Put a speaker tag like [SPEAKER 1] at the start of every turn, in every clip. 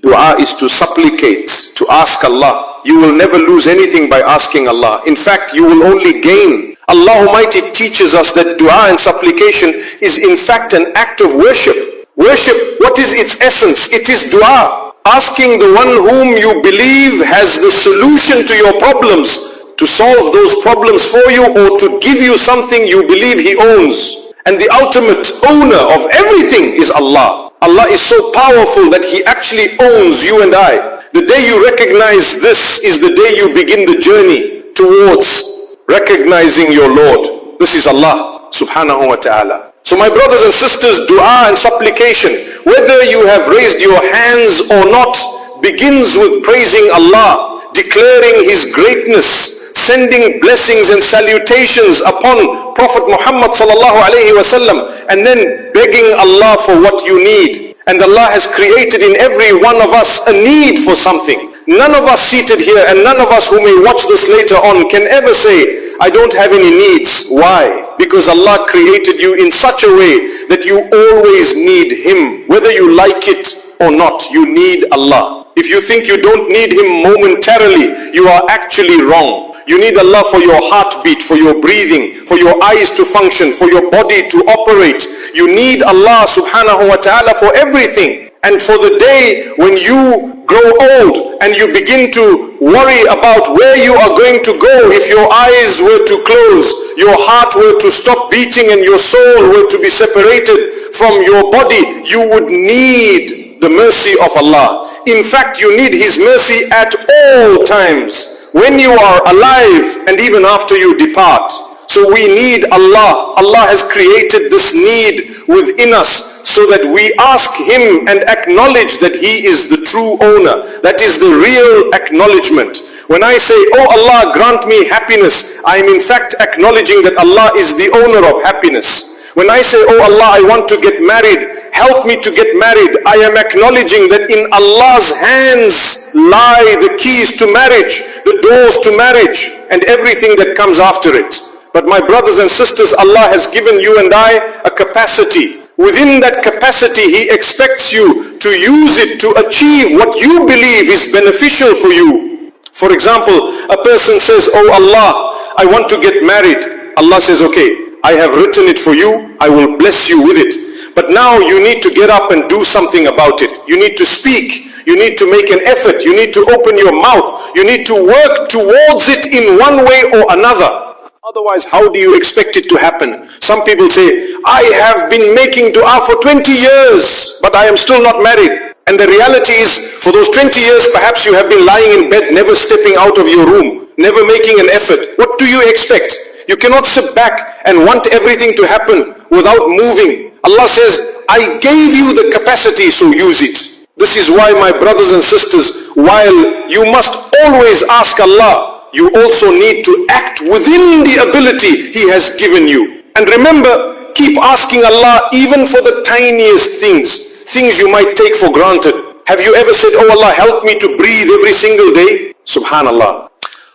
[SPEAKER 1] Dua is to supplicate, to ask Allah. You will never lose anything by asking Allah. In fact, you will only gain. Allah Almighty teaches us that dua and supplication is in fact an act of worship. Worship, what is its essence? It is dua. Asking the one whom you believe has the solution to your problems to solve those problems for you, or to give you something you believe He owns. And the ultimate owner of everything is Allah. Allah is so powerful that He actually owns you and I. The day you recognize this is the day you begin the journey towards recognizing your Lord. This is Allah subhanahu wa ta'ala. So my brothers and sisters, dua and supplication, whether you have raised your hands or not, begins with praising Allah, declaring His greatness, sending blessings and salutations upon Prophet Muhammad sallallahu alaihi wasallam, and then begging Allah for what you need. And Allah has created in every one of us a need for something. None of us seated here and none of us who may watch this later on can ever say, I don't have any needs. Why? Because Allah created you in such a way that you always need Him. Whether you like it or not, you need Allah. If you think you don't need Him momentarily, you are actually wrong. You need Allah for your heartbeat, for your breathing, for your eyes to function, for your body to operate. You need Allah subhanahu wa ta'ala for everything. And for the day when you grow old and you begin to worry about where you are going to go, if your eyes were to close, your heart were to stop beating and your soul were to be separated from your body, you would need the mercy of Allah. In fact, you need His mercy at all times, when you are alive and even after you depart. So we need Allah. Allah has created this need within us so that we ask Him and acknowledge that He is the true owner. That is the real acknowledgement. When I say, oh Allah, grant me happiness, I am in fact acknowledging that Allah is the owner of happiness. When I say, oh Allah, I want to get married, help me to get married, I am acknowledging that in Allah's hands lie the keys to marriage, the doors to marriage, and everything that comes after it. But my brothers and sisters, Allah has given you and I a capacity. Within that capacity, He expects you to use it to achieve what you believe is beneficial for you. For example, a person says, oh Allah, I want to get married. Allah says, okay, I have written it for you, I will bless you with it. But now you need to get up and do something about it. You need to speak. You need to make an effort. You need to open your mouth. You need to work towards it in one way or another. Otherwise, how do you expect it to happen? Some people say, I have been making dua for 20 years, but I am still not married. And the reality is, for those 20 years, perhaps you have been lying in bed, never stepping out of your room, never making an effort. What do you expect? You cannot sit back and want everything to happen without moving. Allah says, I gave you the capacity, so use it. This is why, my brothers and sisters, while you must always ask Allah, you also need to act within the ability He has given you. And remember, keep asking Allah even for the tiniest things you might take for granted. Have you ever said, oh Allah, help me to breathe every single day? Subhanallah.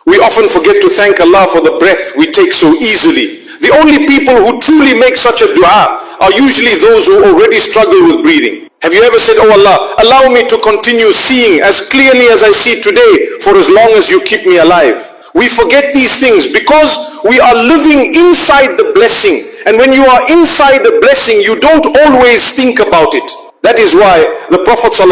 [SPEAKER 1] We often forget to thank Allah for the breath we take so easily. The only people who truly make such a dua are usually those who already struggle with breathing. Have you ever said, oh Allah, allow me to continue seeing as clearly as I see today for as long as you keep me alive? We forget these things because we are living inside the blessing. And when you are inside the blessing, you don't always think about it. That is why the Prophet ﷺ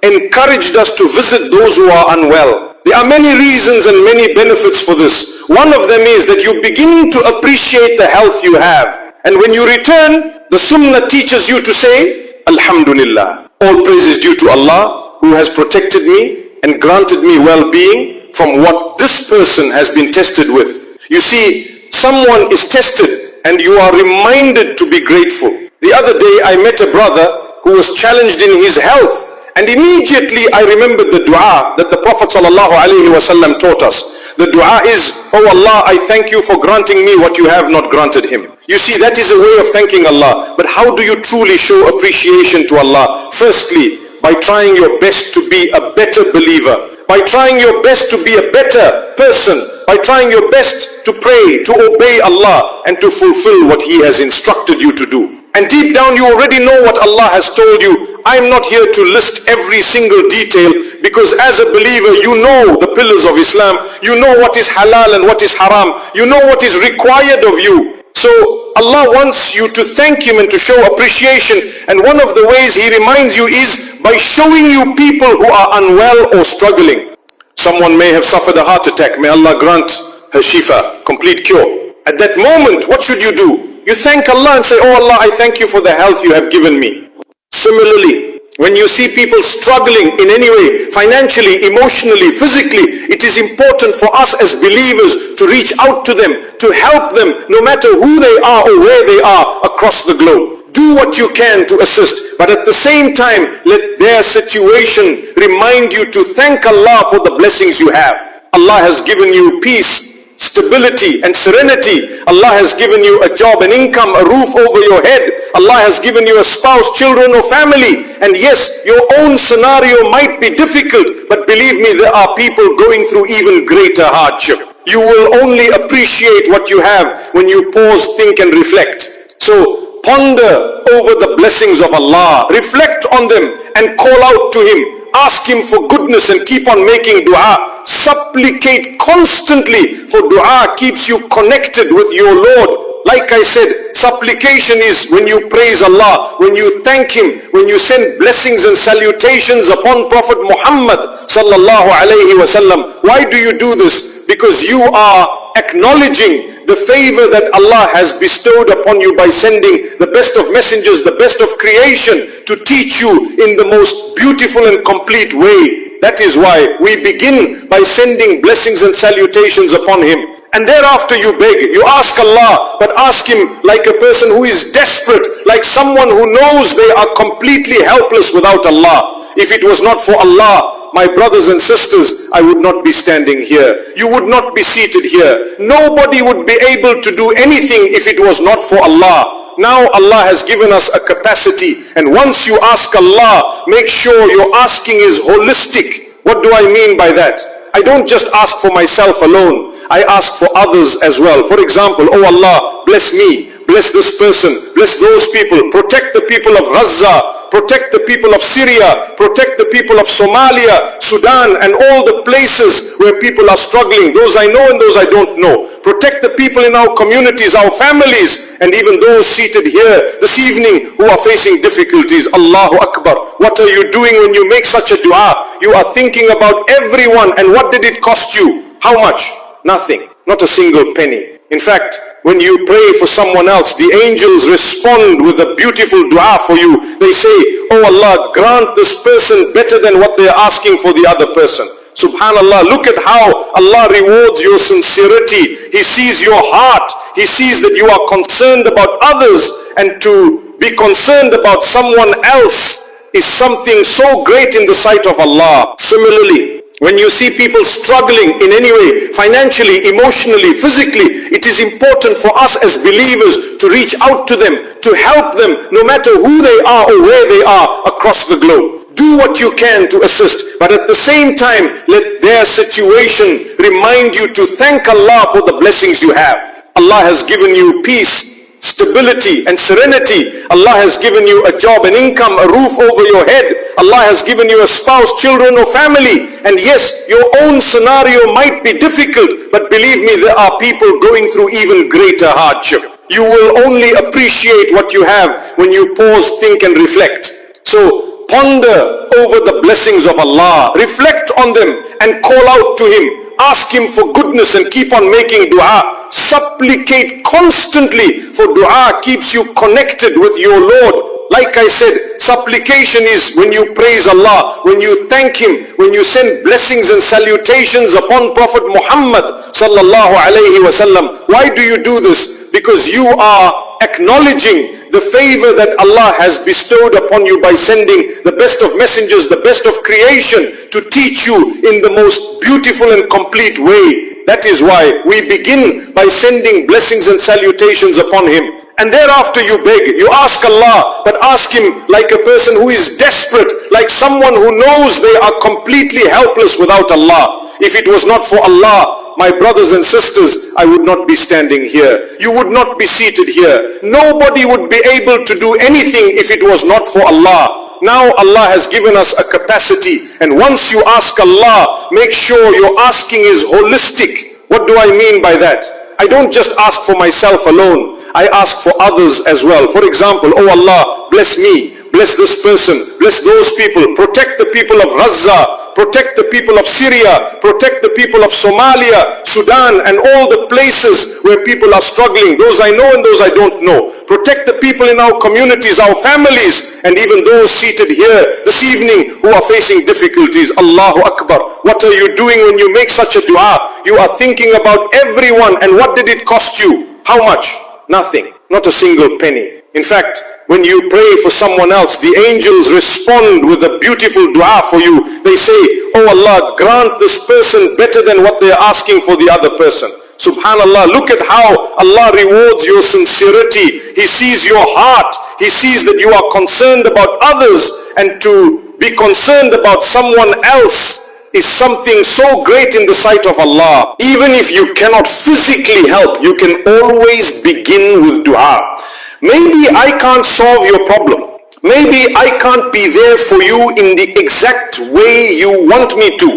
[SPEAKER 1] encouraged us to visit those who are unwell. There are many reasons and many benefits for this. One of them is that you begin to appreciate the health you have. And when you return, the Sunnah teaches you to say, Alhamdulillah. All praise is due to Allah who has protected me and granted me well-being from what this person has been tested with. You see, someone is tested and you are reminded to be grateful. The other day I met a brother who was challenged in his health, and immediately I remembered the dua that the Prophet ﷺ taught us. The dua is, oh Allah, I thank you for granting me what you have not granted him. You see, that is a way of thanking Allah. But how do you truly show appreciation to Allah? Firstly, by trying your best to be a better believer, by trying your best to be a better person, by trying your best to pray, to obey Allah, and to fulfill what He has instructed you to do. And deep down you already know what Allah has told you. I'm not here to list every single detail, because as a believer you know the pillars of Islam, you know what is halal and what is haram, you know what is required of you. So Allah wants you to thank Him and to show appreciation, and one of the ways He reminds you is by showing you people who are unwell or struggling. Someone may have suffered a heart attack, may Allah grant her shifa, complete cure. At that moment, what should you do? You thank Allah and say, oh Allah, I thank you for the health you have given me. Similarly, when you see people struggling in any way, financially, emotionally, physically, it is important for us as believers to reach out to them, to help them, no matter who they are or where they are across the globe. Do what you can to assist, but at the same time, let their situation remind you to thank Allah for the blessings you have. Allah has given you peace, stability and serenity. Allah has given you a job, an income, a roof over your head. Allah has given you a spouse, children or family. And yes, your own scenario might be difficult, but believe me, there are people going through even greater hardship. You will only appreciate what you have when you pause, think and reflect. So ponder over the blessings of Allah, reflect on them and call out to Him. Ask Him for goodness and keep on making dua. Supplicate constantly, for dua keeps you connected with your Lord. Like I said, supplication is when you praise Allah, when you thank Him, when you send blessings and salutations upon Prophet Muhammad sallallahu alaihi wasallam. Why do you do this? Because you are acknowledging the favor that Allah has bestowed upon you by sending the best of messengers, the best of creation, to teach you in the most beautiful and complete way. That is why we begin by sending blessings and salutations upon Him. And thereafter you beg, you ask Allah, but ask Him like a person who is desperate, like someone who knows they are completely helpless without Allah. If it was not for Allah, my brothers and sisters, I would not be standing here. You would not be seated here. Nobody would be able to do anything if it was not for Allah. Now Allah has given us a capacity, and once you ask Allah, make sure your asking is holistic. What do I mean by that? I don't just ask for myself alone. I ask for others as well. For example, oh Allah, bless me, bless this person, bless those people, protect the people of Gaza, protect the people of Syria, protect the people of Somalia, Sudan, and all the places where people are struggling, those I know and those I don't know. Protect the people in our communities, our families, and even those seated here this evening who are facing difficulties. Allahu Akbar. What are you doing when you make such a dua? You are thinking about everyone. And what did it cost you? How much? Nothing. Not a single penny. In fact, when you pray for someone else, the angels respond with a beautiful dua for you. They say, oh Allah, grant this person better than what they are asking for the other person. Subhanallah, look at how Allah rewards your sincerity. He sees your heart. He sees that you are concerned about others, and to be concerned about someone else is something so great in the sight of Allah. Similarly, when you see people struggling in any way, financially, emotionally, physically, it is important for us as believers to reach out to them, to help them, no matter who they are or where they are across the globe. Do what you can to assist, but at the same time, let their situation remind you to thank Allah for the blessings you have. Allah has given you peace, stability and serenity. Allah has given you a job, an income, a roof over your head. Allah has given you a spouse, children or family. And yes, your own scenario might be difficult, but believe me, there are people going through even greater hardship. You will only appreciate what you have when you pause, think and reflect. So ponder over the blessings of Allah, reflect on them and call out to Him. Ask Him for goodness and keep on making dua. Supplicate constantly, for dua keeps you connected with your Lord. Like I said, supplication is when you praise Allah, when you thank Him, when you send blessings and salutations upon Prophet Muhammad sallallahu alaihi wasallam. Why do you do this? Because you are acknowledging the favor that Allah has bestowed upon you by sending the best of messengers, the best of creation, to teach you in the most beautiful and complete way. That is why we begin by sending blessings and salutations upon Him. And thereafter you beg, you ask Allah, but ask Him like a person who is desperate, like someone who knows they are completely helpless without Allah. If it was not for Allah, my brothers and sisters, I would not be standing here. You would not be seated here. Nobody would be able to do anything if it was not for Allah. Now Allah has given us a capacity, and once you ask Allah, make sure your asking is holistic. What do I mean by that? I don't just ask for myself alone. I ask for others as well. For example, oh Allah, bless me, bless this person, bless those people, protect the people of Gaza, protect the people of Syria, protect the people of Somalia, Sudan, and all the places where people are struggling, those I know and those I don't know. Protect the people in our communities, our families, and even those seated here this evening who are facing difficulties. Allahu Akbar. What are you doing when you make such a dua? You are thinking about everyone. And what did it cost you? How much? Nothing. Not a single penny. In fact, when you pray for someone else, the angels respond with a beautiful dua for you. They say, oh Allah, grant this person better than what they are asking for the other person. Subhanallah, look at how Allah rewards your sincerity. He sees your heart. He sees that you are concerned about others, and to be concerned about someone else is something so great in the sight of Allah. Even if you cannot physically help, you can always begin with dua. Maybe I can't solve your problem. Maybe I can't be there for you in the exact way you want me to,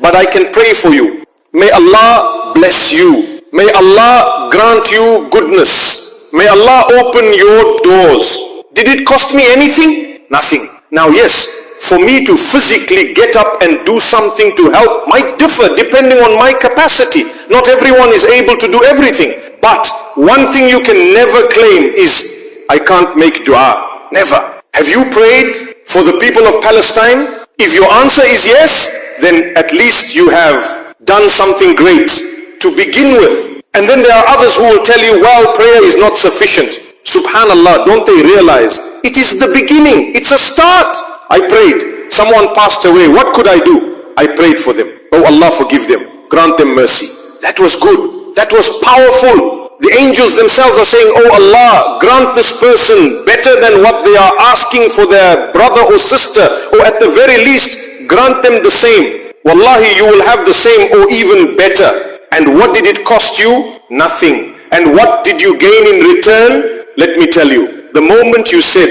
[SPEAKER 1] but I can pray for you. May Allah bless you. May Allah grant you goodness. May Allah open your doors. Did it cost me anything? Nothing. Now yes, for me to physically get up and do something to help might differ depending on my capacity. Not everyone is able to do everything. But one thing you can never claim is, I can't make dua. Never. Have you prayed for the people of Palestine? If your answer is yes, then at least you have done something great to begin with. And then there are others who will tell you, well, prayer is not sufficient. Subhanallah, don't they realize it is the beginning, it's a start. I prayed, someone passed away, what could I do? I prayed for them. Oh Allah, forgive them, grant them mercy. That was good, that was powerful. The angels themselves are saying, oh Allah, grant this person better than what they are asking for their brother or sister, or at the very least grant them the same. Wallahi, you will have the same or even better. And what did it cost you? Nothing. And what did you gain in return? Let me tell you, the moment you said,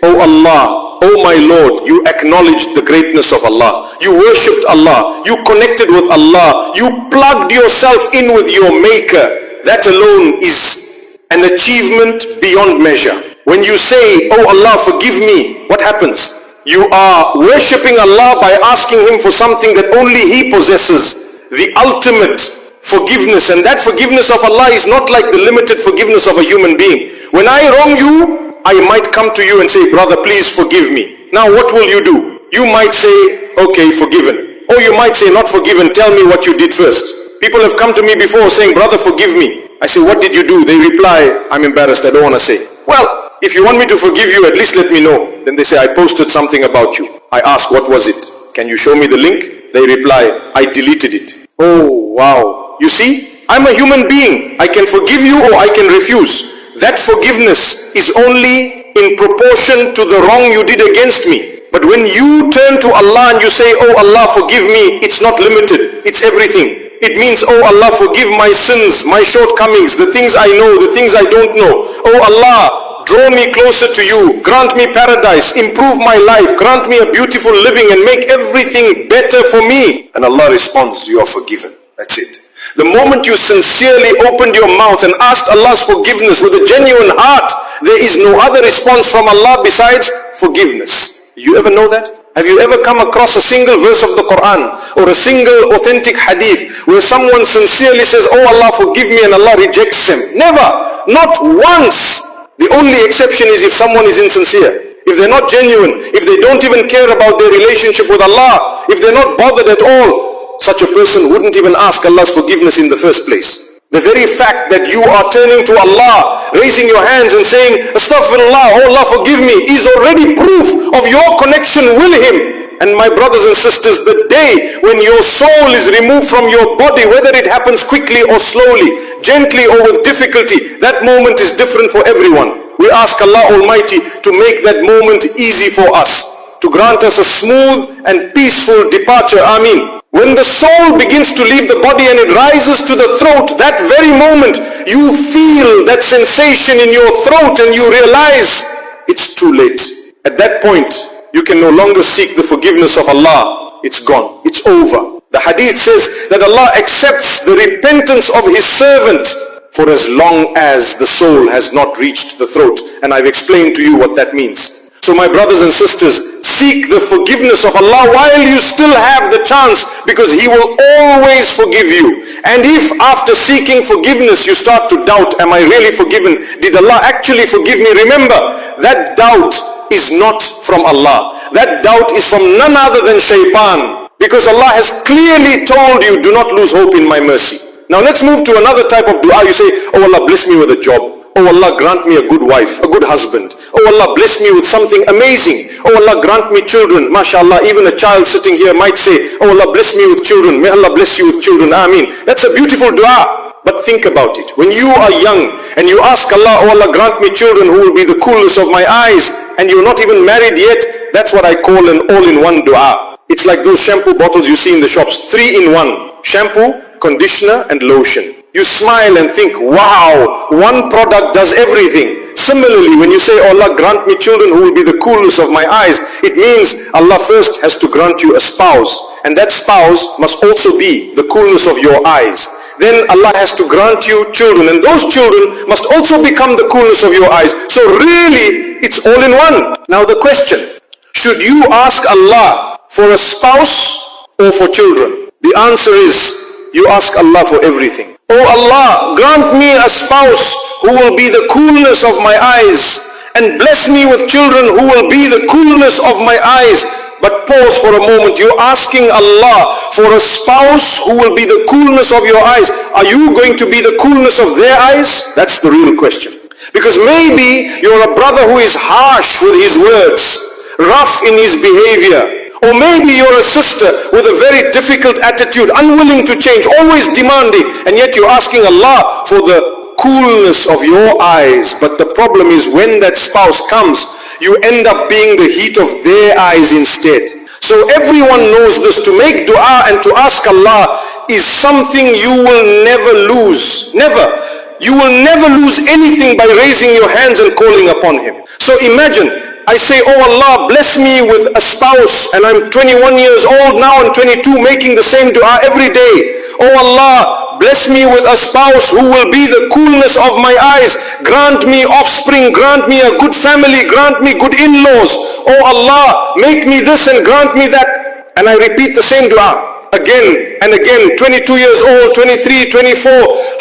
[SPEAKER 1] oh Allah, oh my Lord, you acknowledged the greatness of Allah, you worshipped Allah, you connected with Allah, you plugged yourself in with your maker, that alone is an achievement beyond measure. When you say, oh Allah, forgive me, what happens? You are worshipping Allah by asking Him for something that only He possesses, the ultimate forgiveness. And that forgiveness of Allah is not like the limited forgiveness of a human being. When I wrong you, I might come to you and say, brother, please forgive me. Now what will you do? You might say, okay, forgiven. Or you might say, not forgiven, tell me what you did first. People have come to me before saying, brother, forgive me. I say, what did you do? They reply, I'm embarrassed, I don't want to say. Well, if you want me to forgive you, at least let me know. Then they say, I posted something about you. I ask, what was it? Can you show me the link? They reply, I deleted it. Oh, wow. You see, I'm a human being. I can forgive you or I can refuse. That forgiveness is only in proportion to the wrong you did against me. But when you turn to Allah and you say, oh Allah, forgive me, it's not limited, it's everything. It means, oh Allah, forgive my sins, my shortcomings, the things I know, the things I don't know. Oh Allah, draw me closer to you, grant me paradise, improve my life, grant me a beautiful living and make everything better for me. And Allah responds, you are forgiven. That's it. The moment you sincerely opened your mouth and asked Allah's forgiveness with a genuine heart, there is no other response from Allah besides forgiveness. You ever know that? Have you ever come across a single verse of the Quran or a single authentic hadith where someone sincerely says, oh Allah, forgive me, and Allah rejects him? Never. Not once. The only exception is if someone is insincere. If they're not genuine, if they don't even care about their relationship with Allah, if they're not bothered at all, such a person wouldn't even ask Allah's forgiveness in the first place. The very fact that you are turning to Allah, raising your hands and saying, Astaghfirullah, oh Allah, forgive me, is already proof of your connection with Him. And my brothers and sisters, the day when your soul is removed from your body, whether it happens quickly or slowly, gently or with difficulty. That moment is different for everyone. We ask Allah Almighty to make that moment easy for us, to grant us a smooth and peaceful departure. Ameen. When the soul begins to leave the body and it rises to the throat, that very moment you feel that sensation in your throat and you realize it's too late. At that point, you can no longer seek the forgiveness of Allah. It's gone. It's over. The hadith says that Allah accepts the repentance of His servant for as long as the soul has not reached the throat. And I've explained to you what that means. So my brothers and sisters, seek the forgiveness of Allah while you still have the chance, because He will always forgive you. And if after seeking forgiveness you start to doubt, am I really forgiven? Did Allah actually forgive me? Remember, that doubt is not from Allah. That doubt is from none other than shaitan. Because Allah has clearly told you, do not lose hope in my mercy. Now let's move to another type of dua. You say, oh Allah, bless me with a job. Oh Allah, grant me a good wife, a good husband. Oh Allah, bless me with something amazing. Oh Allah, grant me children. MashaAllah, even a child sitting here might say, oh Allah, bless me with children. May Allah bless you with children. Ameen. That's a beautiful dua. But think about it. When you are young and you ask Allah, oh Allah, grant me children who will be the coolness of my eyes, and you're not even married yet, that's what I call an all-in-one dua. It's like those shampoo bottles you see in the shops, 3-in-1. Shampoo, conditioner and lotion. You smile and think, wow, one product does everything. Similarly, when you say, oh Allah, grant me children who will be the coolness of my eyes, it means Allah first has to grant you a spouse, and that spouse must also be the coolness of your eyes. Then Allah has to grant you children, and those children must also become the coolness of your eyes. So really, it's all in one. Now the question, should you ask Allah for a spouse or for children? The answer is, you ask Allah for everything. Oh Allah, grant me a spouse who will be the coolness of my eyes, and bless me with children who will be the coolness of my eyes. But pause for a moment. You're asking Allah for a spouse who will be the coolness of your eyes. Are you going to be the coolness of their eyes? That's the real question. Because maybe you're a brother who is harsh with his words, rough in his behavior. Or maybe you're a sister with a very difficult attitude, unwilling to change, always demanding, and yet you're asking Allah for the coolness of your eyes. But the problem is, when that spouse comes, you end up being the heat of their eyes instead. So everyone knows this. To make dua and to ask Allah is something you will never lose. Never. You will never lose anything by raising your hands and calling upon Him. So imagine, I say, oh Allah, bless me with a spouse, and I'm 21 years old now and 22, making the same dua every day. Oh Allah, bless me with a spouse who will be the coolness of my eyes. Grant me offspring, grant me a good family, grant me good in-laws. Oh Allah, make me this and grant me that. And I repeat the same dua again and again. 22 years old, 23, 24,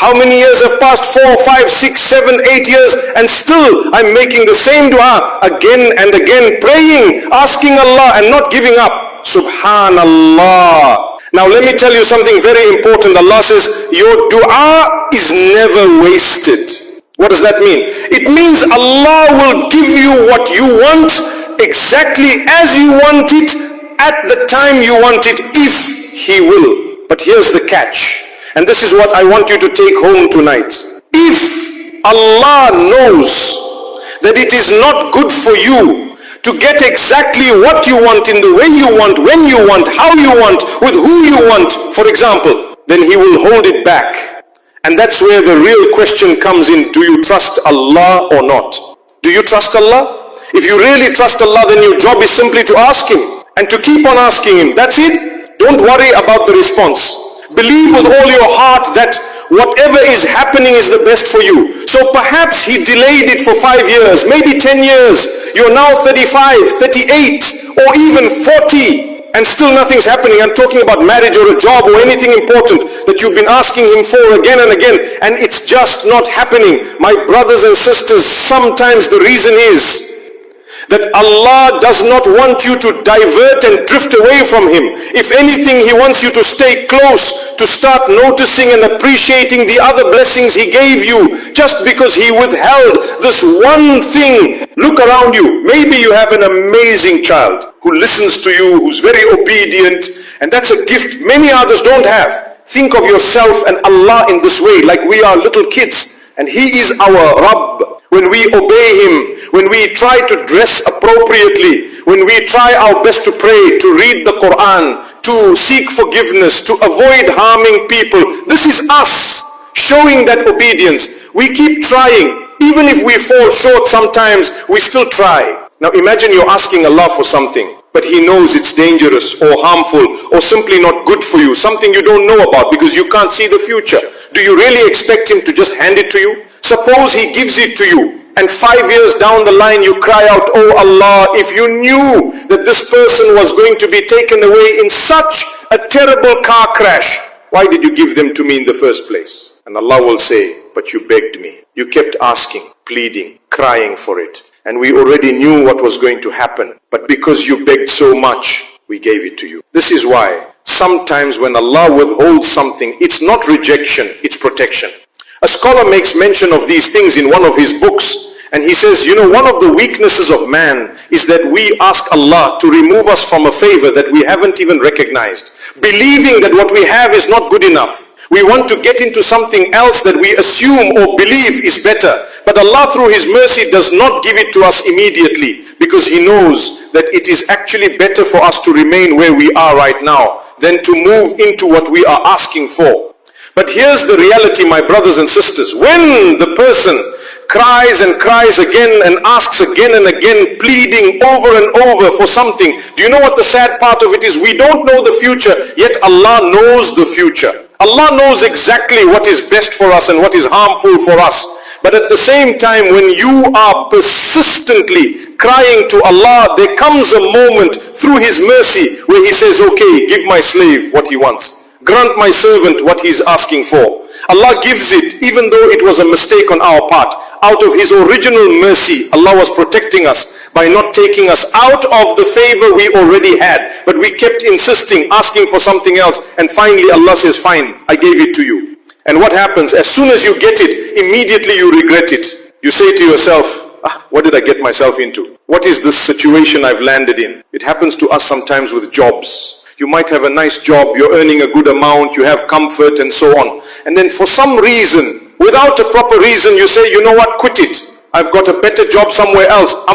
[SPEAKER 1] how many years have passed? 4, 5, 6, 7, 8 years, and still I'm making the same dua again and again, praying, asking Allah and not giving up. Subhanallah. Now let me tell you something very important. Allah says your dua is never wasted. What does that mean? It means Allah will give you what you want exactly as you want it, at the time you want it, if He will. But here's the catch, and this is what I want you to take home tonight. If Allah knows that it is not good for you to get exactly what you want, in the way you want, when you want, how you want, with who you want, for example, then He will hold it back. And that's where the real question comes in. Do you trust Allah or not? Do you trust Allah? If you really trust Allah, then your job is simply to ask Him and to keep on asking Him. That's it. Don't worry about the response. Believe with all your heart that whatever is happening is the best for you. So perhaps He delayed it for 5 years, maybe 10 years. You're now 35, 38, or even 40, and still nothing's happening. I'm talking about marriage or a job or anything important that you've been asking Him for again and again, and it's just not happening. My brothers and sisters, sometimes the reason is that Allah does not want you to divert and drift away from Him. If anything, He wants you to stay close, to start noticing and appreciating the other blessings He gave you, just because He withheld this one thing. Look around you. Maybe you have an amazing child who listens to you, who's very obedient, and that's a gift many others don't have. Think of yourself and Allah in this way, like we are little kids, and He is our Rabb. When we obey Him, when we try to dress appropriately, when we try our best to pray, to read the Quran, to seek forgiveness, to avoid harming people, this is us showing that obedience. We keep trying. Even if we fall short sometimes, we still try. Now imagine you're asking Allah for something, but He knows it's dangerous or harmful or simply not good for you, something you don't know about because you can't see the future. Do you really expect Him to just hand it to you? Suppose He gives it to you, and 5 years down the line you cry out, "Oh Allah, if you knew that this person was going to be taken away in such a terrible car crash, why did you give them to me in the first place?" And Allah will say, "But you begged me. You kept asking, pleading, crying for it. And we already knew what was going to happen. But because you begged so much, we gave it to you." This is why sometimes when Allah withholds something, it's not rejection, it's protection. A scholar makes mention of these things in one of his books, and he says, one of the weaknesses of man is that we ask Allah to remove us from a favor that we haven't even recognized, believing that what we have is not good enough. We want to get into something else that we assume or believe is better. But Allah through His mercy does not give it to us immediately, because He knows that it is actually better for us to remain where we are right now than to move into what we are asking for. But here's the reality, my brothers and sisters. When the person cries and cries again and asks again and again, pleading over and over for something, do you know what the sad part of it is? We don't know the future, yet Allah knows the future. Allah knows exactly what is best for us and what is harmful for us. But at the same time, when you are persistently crying to Allah, there comes a moment through His mercy where He says, "Okay, give my slave what he wants. Grant my servant what he's asking for." Allah gives it, even though it was a mistake on our part. Out of His original mercy, Allah was protecting us by not taking us out of the favor we already had. But we kept insisting, asking for something else. And finally Allah says, "Fine, I gave it to you." And what happens? As soon as you get it, immediately you regret it. You say to yourself, "What did I get myself into? What is this situation I've landed in?" It happens to us sometimes with jobs. You might have a nice job, you're earning a good amount, you have comfort and so on. And then for some reason, without a proper reason, you say, "You know what, quit it. I've got a better job somewhere else."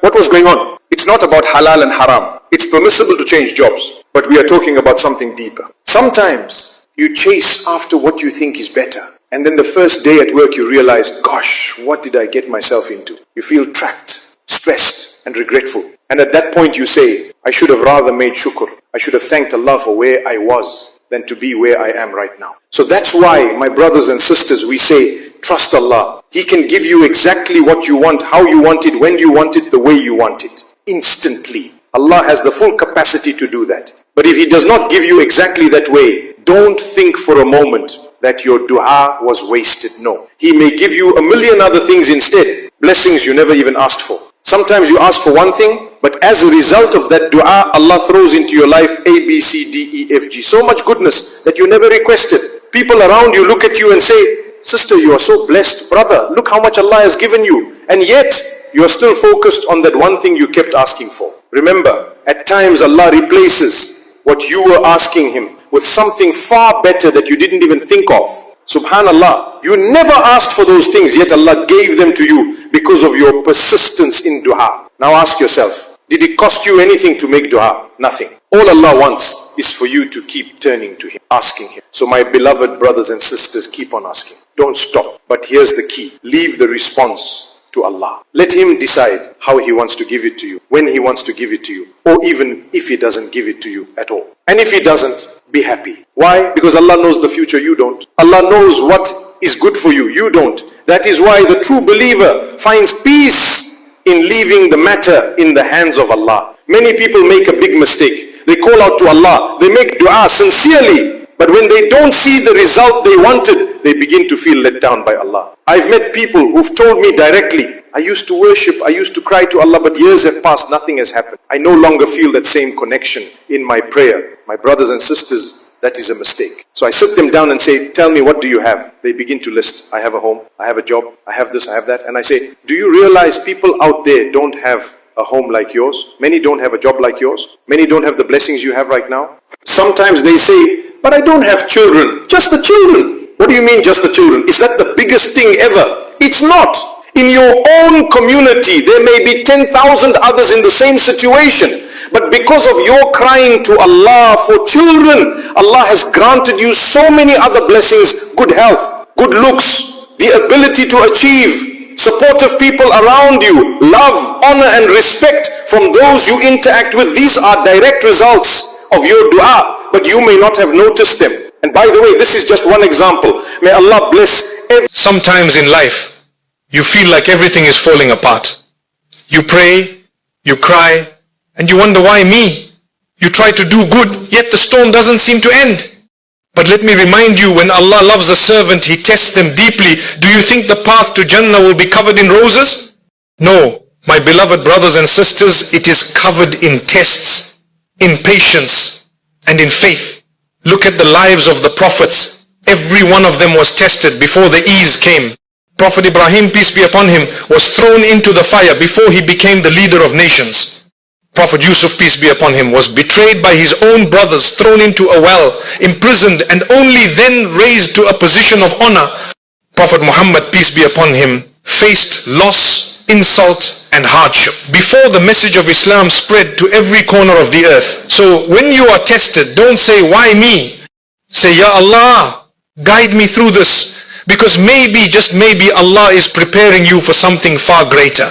[SPEAKER 1] What was going on? It's not about halal and haram. It's permissible to change jobs. But we are talking about something deeper. Sometimes you chase after what you think is better. And then the first day at work you realize, "Gosh, what did I get myself into?" You feel trapped, stressed and regretful. And at that point you say, "I should have rather made shukr. I should have thanked Allah for where I was than to be where I am right now." So that's why, my brothers and sisters, we say, trust Allah. He can give you exactly what you want, how you want it, when you want it, the way you want it. Instantly. Allah has the full capacity to do that. But if He does not give you exactly that way, don't think for a moment that your dua was wasted. No. He may give you a million other things instead. Blessings you never even asked for. Sometimes you ask for one thing, but as a result of that dua, Allah throws into your life A, B, C, D, E, F, G. So much goodness that you never requested. People around you look at you and say, "Sister, you are so blessed. Brother, look how much Allah has given you." And yet, you are still focused on that one thing you kept asking for. Remember, at times Allah replaces what you were asking Him with something far better that you didn't even think of. Subhanallah, you never asked for those things, yet Allah gave them to you because of your persistence in dua. Now ask yourself, did it cost you anything to make dua? Nothing. All Allah wants is for you to keep turning to Him, asking Him. So my beloved brothers and sisters, keep on asking. Don't stop. But here's the key. Leave the response to Allah. Let Him decide how He wants to give it to you, when He wants to give it to you, or even if He doesn't give it to you at all. And if He doesn't, be happy. Why? Because Allah knows the future, you don't. Allah knows what is good for you, you don't. That is why the true believer finds peace in leaving the matter in the hands of Allah. Many people make a big mistake. They call out to Allah, they make dua sincerely, but when they don't see the result they wanted, they begin to feel let down by Allah. I've met people who've told me directly, I used to worship, I used to cry to Allah, but years have passed, nothing has happened. I no longer feel that same connection in my prayer. My brothers and sisters, that is a mistake. So I sit them down and say, tell me, what do you have? They begin to list, I have a home, I have a job, I have this, I have that. And I say, do you realize people out there don't have a home like yours? Many don't have a job like yours. Many don't have the blessings you have right now. Sometimes they say, but I don't have children. Just the children. What do you mean just the children? Is that the biggest thing ever? It's not. In your own community, there may be 10,000 others in the same situation. But because of your crying to Allah for children, Allah has granted you so many other blessings: good health, good looks, the ability to achieve, supportive people around you, love, honor and respect from those you interact with. These are direct results of your dua, but you may not have noticed them. And by the way, this is just one example. May Allah bless every...
[SPEAKER 2] Sometimes in life, you feel like everything is falling apart. You pray, you cry, and you wonder, why me? You try to do good, yet the storm doesn't seem to end. But let me remind you, when Allah loves a servant, He tests them deeply. Do you think the path to Jannah will be covered in roses? No, my beloved brothers and sisters, it is covered in tests, in patience, and in faith. Look at the lives of the prophets. Every one of them was tested before the ease came. Prophet Ibrahim, peace be upon him, was thrown into the fire before he became the leader of nations. Prophet Yusuf, peace be upon him, was betrayed by his own brothers, thrown into a well, imprisoned, and only then raised to a position of honor. Prophet Muhammad, peace be upon him, faced loss, insult, and hardship before the message of Islam spread to every corner of the earth. So when you are tested, don't say, why me? Say, Ya Allah, guide me through this. Because maybe, just maybe, Allah is preparing you for something far greater.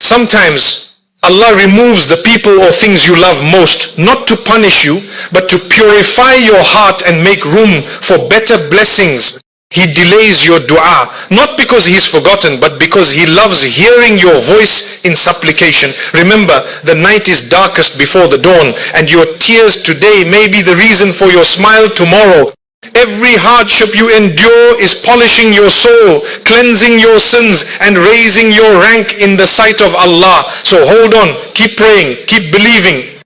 [SPEAKER 2] Sometimes Allah removes the people or things you love most, not to punish you, but to purify your heart and make room for better blessings. He delays your dua, not because He's forgotten, but because He loves hearing your voice in supplication. Remember, the night is darkest before the dawn, and your tears today may be the reason for your smile tomorrow. Every hardship you endure is polishing your soul, cleansing your sins, and raising your rank in the sight of Allah. So hold on, keep praying, keep believing,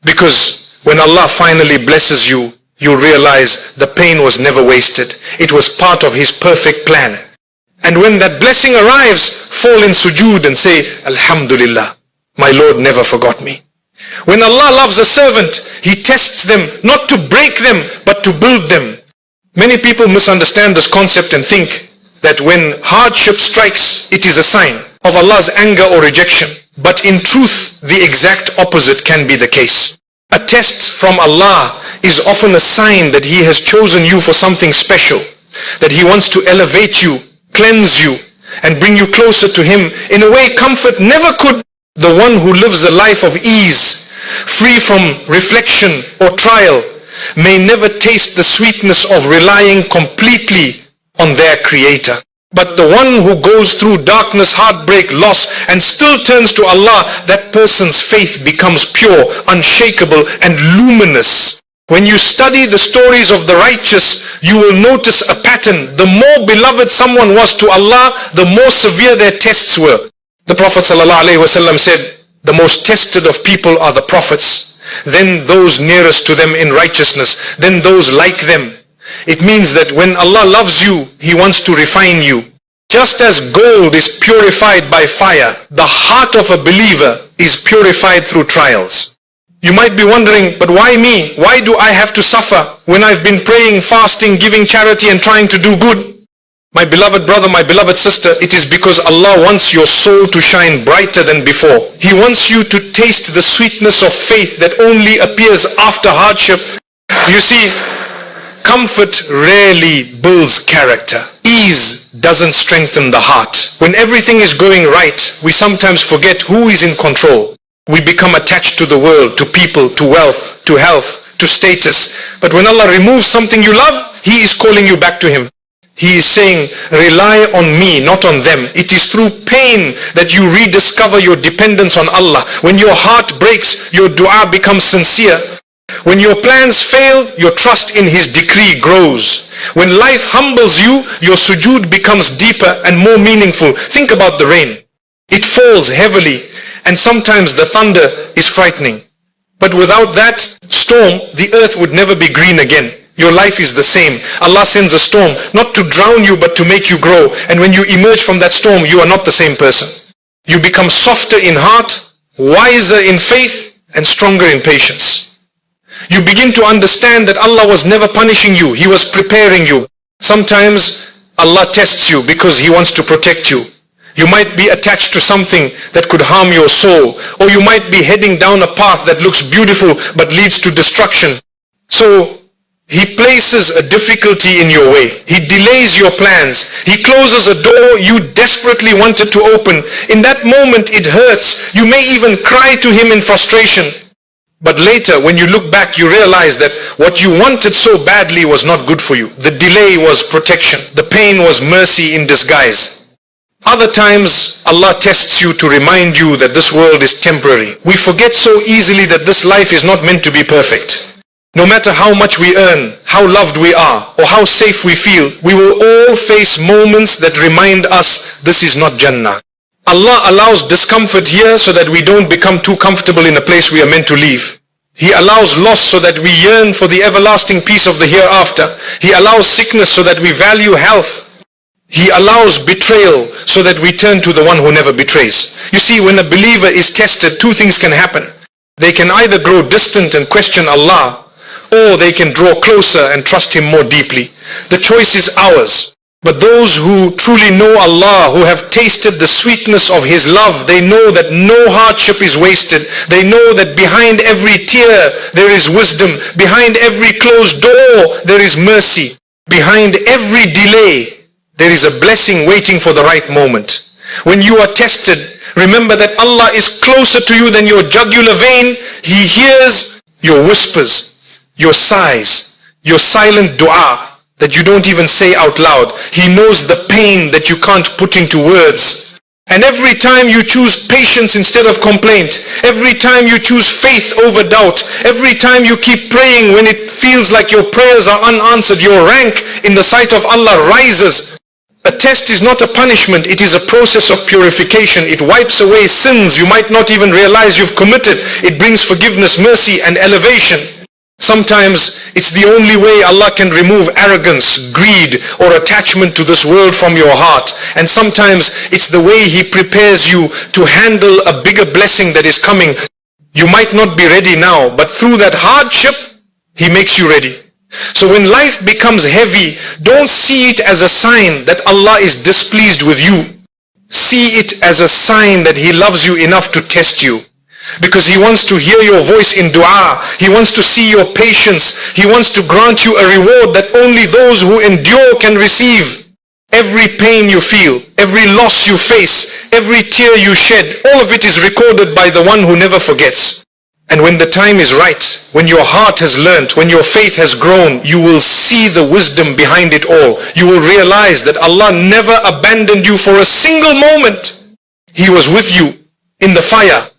[SPEAKER 2] because when Allah finally blesses you, you realize the pain was never wasted. It was part of His perfect plan. And when that blessing arrives, fall in sujood and say, Alhamdulillah, my Lord never forgot me. When Allah loves a servant, He tests them not to break them, but to build them. Many people misunderstand this concept and think that when hardship strikes, it is a sign of Allah's anger or rejection. But in truth, the exact opposite can be the case. A test from Allah is often a sign that He has chosen you for something special, that He wants to elevate you, cleanse you, and bring you closer to Him in a way comfort never could. The one who lives a life of ease, free from reflection or trial, may never taste the sweetness of relying completely on their Creator. But the one who goes through darkness, heartbreak, loss, and still turns to Allah, that person's faith becomes pure, unshakable, and luminous. When you study the stories of the righteous, you will notice a pattern. The more beloved someone was to Allah, the more severe their tests were. The Prophet ﷺ said, the most tested of people are the prophets, then those nearest to them in righteousness, then those like them. It means that when Allah loves you, He wants to refine you. Just as gold is purified by fire, the heart of a believer is purified through trials. You might be wondering, but why me? Why do I have to suffer when I've been praying, fasting, giving charity and trying to do good? My beloved brother, my beloved sister, it is because Allah wants your soul to shine brighter than before. He wants you to taste the sweetness of faith that only appears after hardship. You see, comfort rarely builds character. Ease doesn't strengthen the heart. When everything is going right, we sometimes forget who is in control. We become attached to the world, to people, to wealth, to health, to status. But when Allah removes something you love, He is calling you back to Him. He is saying, rely on me, not on them. It is through pain that you rediscover your dependence on Allah. When your heart breaks, your dua becomes sincere. When your plans fail, your trust in His decree grows. When life humbles you, your sujood becomes deeper and more meaningful. Think about the rain. It falls heavily, and sometimes the thunder is frightening. But without that storm, the earth would never be green again. Your life is the same. Allah sends a storm, not to drown you, but to make you grow. And when you emerge from that storm, you are not the same person. You become softer in heart, wiser in faith, and stronger in patience. You begin to understand that Allah was never punishing you. He was preparing you. Sometimes Allah tests you because He wants to protect you. You might be attached to something that could harm your soul, or you might be heading down a path that looks beautiful but leads to destruction. So He places a difficulty in your way. He delays your plans. He closes a door you desperately wanted to open. In that moment it hurts. You may even cry to Him in frustration. But later, when you look back, you realize that what you wanted so badly was not good for you. The delay was protection. The pain was mercy in disguise. Other times, Allah tests you to remind you that this world is temporary. We forget so easily that this life is not meant to be perfect. No matter how much we earn, how loved we are, or how safe we feel, we will all face moments that remind us this is not Jannah. Allah allows discomfort here so that we don't become too comfortable in a place we are meant to leave. He allows loss so that we yearn for the everlasting peace of the hereafter. He allows sickness so that we value health. He allows betrayal so that we turn to the one who never betrays. You see, when a believer is tested, two things can happen. They can either grow distant and question Allah, or they can draw closer and trust Him more deeply. The choice is ours. But those who truly know Allah, who have tasted the sweetness of His love, they know that no hardship is wasted. They know that behind every tear there is wisdom. Behind every closed door there is mercy. Behind every delay there is a blessing waiting for the right moment. When you are tested, remember that Allah is closer to you than your jugular vein. He hears your whispers, your sighs, your silent dua that you don't even say out loud. He knows the pain that you can't put into words. And every time you choose patience instead of complaint, every time you choose faith over doubt, every time you keep praying when it feels like your prayers are unanswered, your rank in the sight of Allah rises. A test is not a punishment, it is a process of purification. It wipes away sins you might not even realize you've committed. It brings forgiveness, mercy, and elevation. Sometimes it's the only way Allah can remove arrogance, greed, or attachment to this world from your heart. And sometimes it's the way He prepares you to handle a bigger blessing that is coming. You might not be ready now, but through that hardship, He makes you ready. So when life becomes heavy, don't see it as a sign that Allah is displeased with you. See it as a sign that He loves you enough to test you. Because He wants to hear your voice in dua. He wants to see your patience. He wants to grant you a reward that only those who endure can receive. Every pain you feel, every loss you face, every tear you shed, all of it is recorded by the one who never forgets. And when the time is right, when your heart has learnt, when your faith has grown, you will see the wisdom behind it all. You will realize that Allah never abandoned you for a single moment. He was with you in the fire.